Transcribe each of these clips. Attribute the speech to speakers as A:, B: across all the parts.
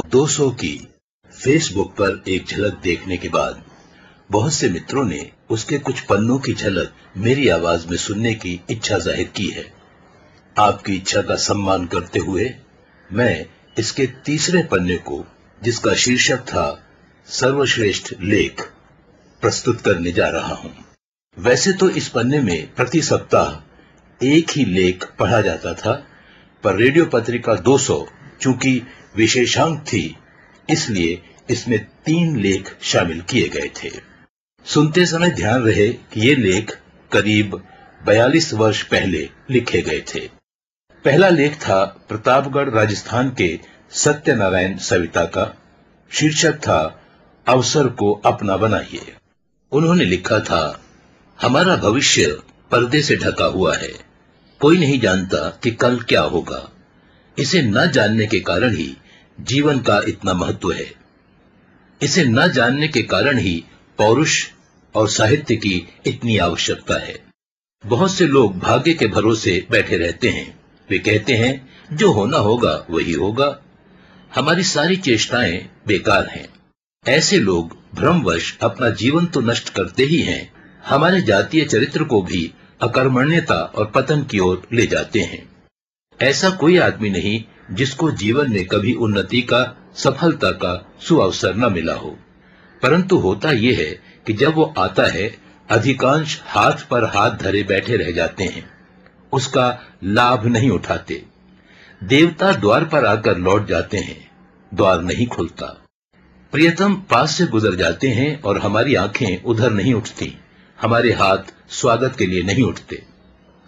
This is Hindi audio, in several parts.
A: 200 की फेसबुक पर एक झलक देखने के बाद बहुत से मित्रों ने उसके कुछ पन्नों की झलक मेरी आवाज में सुनने की इच्छा जाहिर की है। आपकी इच्छा का सम्मान करते हुए मैं इसके तीसरे पन्ने को, जिसका शीर्षक था सर्वश्रेष्ठ लेख, प्रस्तुत करने जा रहा हूं। वैसे तो इस पन्ने में प्रति सप्ताह एक ही लेख पढ़ा जाता था, पर रेडियो पत्रिका 200 चूंकि विशेषांक थी, इसलिए इसमें 3 लेख शामिल किए गए थे। सुनते समय ध्यान रहे कि ये लेख करीब 42 वर्ष पहले लिखे गए थे। पहला लेख था प्रतापगढ़ राजस्थान के सत्यनारायण सविता का। शीर्षक था अवसर को अपना बनाइए। उन्होंने लिखा था, हमारा भविष्य पर्दे से ढका हुआ है। कोई नहीं जानता कि कल क्या होगा। इसे न जानने के कारण ही जीवन का इतना महत्व है। इसे न जानने के कारण ही पौरुष और साहित्य की इतनी आवश्यकता है। बहुत से लोग भाग्य के भरोसे बैठे रहते हैं। वे कहते हैं जो होना होगा वही होगा। हमारी सारी चेष्टाएं बेकार हैं। ऐसे लोग भ्रमवश अपना जीवन तो नष्ट करते ही हैं, हमारे जातीय चरित्र को भी अकर्मण्यता और पतन की ओर ले जाते हैं। ऐसा कोई आदमी नहीं जिसको जीवन में कभी उन्नति का, सफलता का सुअवसर न मिला हो। परंतु होता यह है कि जब वो आता है, अधिकांश हाथ पर हाथ धरे बैठे रह जाते हैं, उसका लाभ नहीं उठाते। देवता द्वार पर आकर लौट जाते हैं, द्वार नहीं खुलता। प्रियतम पास से गुजर जाते हैं और हमारी आंखें उधर नहीं उठती, हमारे हाथ स्वागत के लिए नहीं उठते।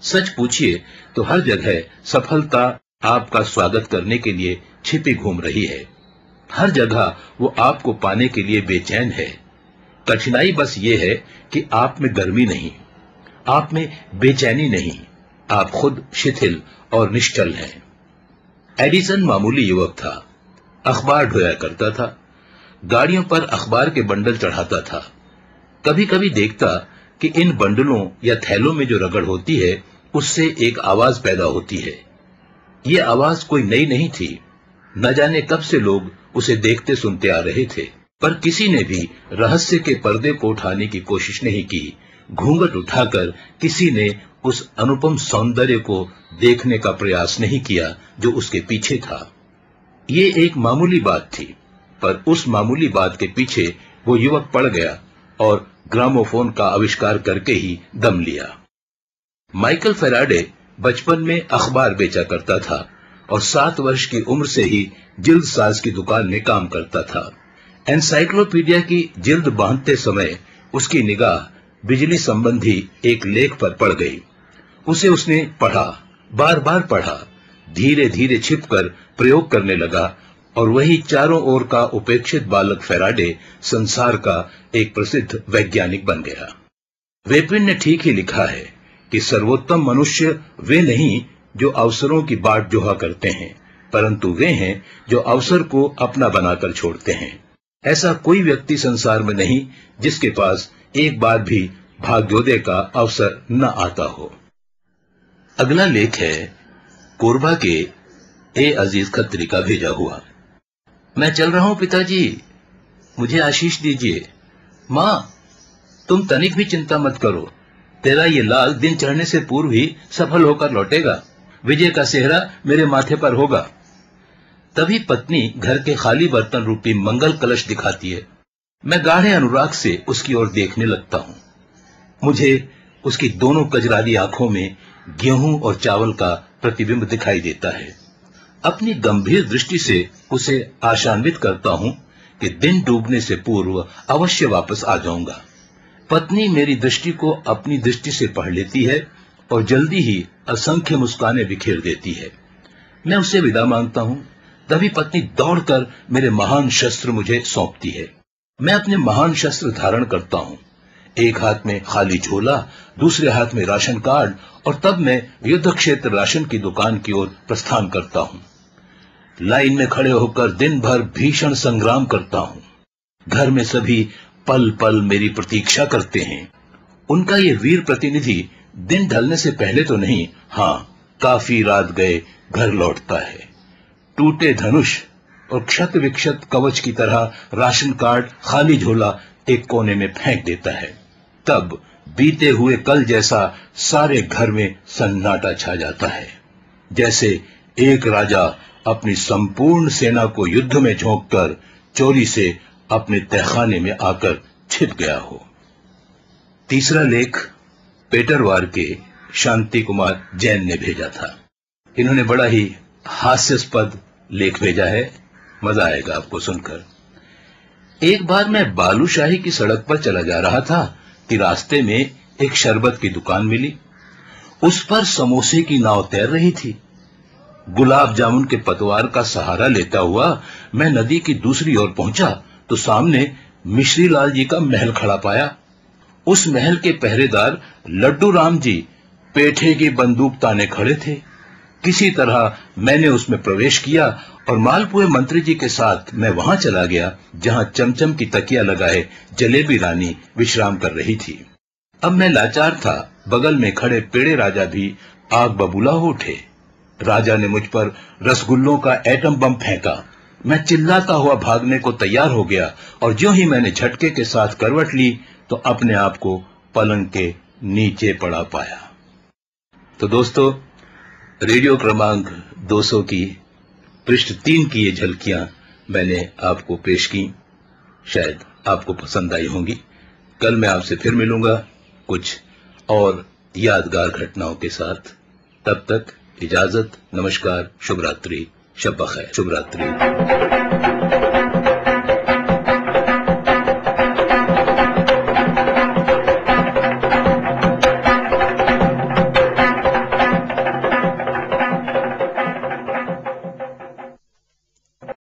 A: सच पूछिए तो हर जगह सफलता आपका स्वागत करने के लिए छिपी घूम रही है। हर जगह वो आपको पाने के लिए बेचैन है। कठिनाई बस ये है कि आप में गर्मी नहीं, आप में बेचैनी नहीं, आप खुद शिथिल और निश्चल हैं। एडिसन मामूली युवक था। अखबार ढोया करता था, गाड़ियों पर अखबार के बंडल चढ़ाता था। कभी कभी देखता कि इन बंडलों या थैलों में जो रगड़ होती है, उससे एक आवाज पैदा होती है। ये आवाज कोई नई नहीं थी। न जाने कब से लोग उसे देखते सुनते आ रहे थे, पर किसी ने भी रहस्य के पर्दे को उठाने की कोशिश नहीं की। घूंघट उठाकर किसी ने उस अनुपम सौंदर्य को देखने का प्रयास नहीं किया जो उसके पीछे था। ये एक मामूली बात थी, पर उस मामूली बात के पीछे वो युवक पड़ गया और ग्रामोफोन का आविष्कार करके ही दम लिया। माइकल फैराडे बचपन में अखबार बेचा करता था और 7 वर्ष की उम्र से ही जिल्द साज की दुकान में काम करता था। एनसाइक्लोपीडिया की जिल्द बांधते समय उसकी निगाह बिजली संबंधी एक लेख पर पड़ गई। उसे उसने पढ़ा, बार बार पढ़ा, धीरे धीरे छिपकर प्रयोग करने लगा और वही चारों ओर का उपेक्षित बालक फैराडे संसार का एक प्रसिद्ध वैज्ञानिक बन गया। वेपिन ने ठीक ही लिखा है कि सर्वोत्तम मनुष्य वे नहीं जो अवसरों की बाट जोहा करते हैं, परंतु वे हैं जो अवसर को अपना बनाकर छोड़ते हैं। ऐसा कोई व्यक्ति संसार में नहीं जिसके पास एक बार भी भाग्योदय का अवसर न आता हो। अगला लेख है कोरबा के ए अजीज खत्री का भेजा हुआ। मैं चल रहा हूं पिताजी, मुझे आशीष दीजिए। मां, तुम तनिक भी चिंता मत करो, तेरा ये लाल दिन चढ़ने से पूर्व ही सफल होकर लौटेगा। विजय का सेहरा मेरे माथे पर होगा। तभी पत्नी घर के खाली बर्तन रूपी मंगल कलश दिखाती है। मैं गाढ़े अनुराग से उसकी ओर देखने लगता हूं। मुझे उसकी दोनों कजरारी आंखों में गेहूं और चावल का प्रतिबिंब दिखाई देता है। अपनी गंभीर दृष्टि से उसे आशान्वित करता हूं कि दिन डूबने से पूर्व अवश्य वापस आ जाऊंगा। पत्नी मेरी दृष्टि को अपनी दृष्टि से पढ़ लेती है और जल्दी ही असंख्य मुस्कानें बिखेर देती है। मैं उससे विदा मांगता हूं, तभी पत्नी दौड़कर मेरे महान शस्त्र मुझे सौंपती है। मैं अपने महान शस्त्र धारण करता हूं, एक हाथ में खाली झोला, दूसरे हाथ में राशन कार्ड, और तब मैं युद्ध क्षेत्र राशन की दुकान की ओर प्रस्थान करता हूं। लाइन में खड़े होकर दिन भर भीषण संग्राम करता हूं। घर में सभी पल पल मेरी प्रतीक्षा करते हैं। उनका ये वीर प्रतिनिधि दिन ढलने से पहले तो नहीं, हाँ, काफी रात गए घर लौटता है। टूटे धनुष, और क्षत विक्षत कवच की तरह राशन कार्ड खाली झोला एक कोने में फेंक देता है। तब बीते हुए कल जैसा सारे घर में सन्नाटा छा जाता है, जैसे एक राजा अपनी संपूर्ण सेना को युद्ध में झोंककर चोरी से अपने तहखाने में आकर छिप गया हो। तीसरा लेख पेटरवार के शांति कुमार जैन ने भेजा था। इन्होंने बड़ा ही हास्यास्पद लेख भेजा है, मजा आएगा आपको सुनकर। एक बार मैं बालूशाही की सड़क पर चला जा रहा था कि रास्ते में एक शरबत की दुकान मिली। उस पर समोसे की नाव तैर रही थी। गुलाब जामुन के पतवार का सहारा लेता हुआ मैं नदी की दूसरी ओर पहुंचा तो सामने मिश्री लाल जी का महल खड़ा पाया। उस महल के पहरेदार लड्डू राम जी पेठे की बंदूक ताने खड़े थे। किसी तरह मैंने उसमें प्रवेश किया और मालपुए मंत्री जी के साथ मैं वहां चला गया जहां चमचम की तकिया लगाए जलेबी रानी विश्राम कर रही थी। अब मैं लाचार था। बगल में खड़े पेड़े राजा भी आग बबूला हो उठे। राजा ने मुझ पर रसगुल्लों का एटम बम फेंका। मैं चिल्लाता हुआ भागने को तैयार हो गया और ज्यों ही मैंने झटके के साथ करवट ली तो अपने आप को पलंग के नीचे पड़ा पाया। तो दोस्तों, रेडियो क्रमांक 200 की पृष्ठ 3 की ये झलकियां मैंने आपको पेश की। शायद आपको पसंद आई होंगी। कल मैं आपसे फिर मिलूंगा कुछ और यादगार घटनाओं के साथ। तब तक इजाजत, नमस्कार, शुभ रात्रि, शब बखैर, शुभ रात्रि।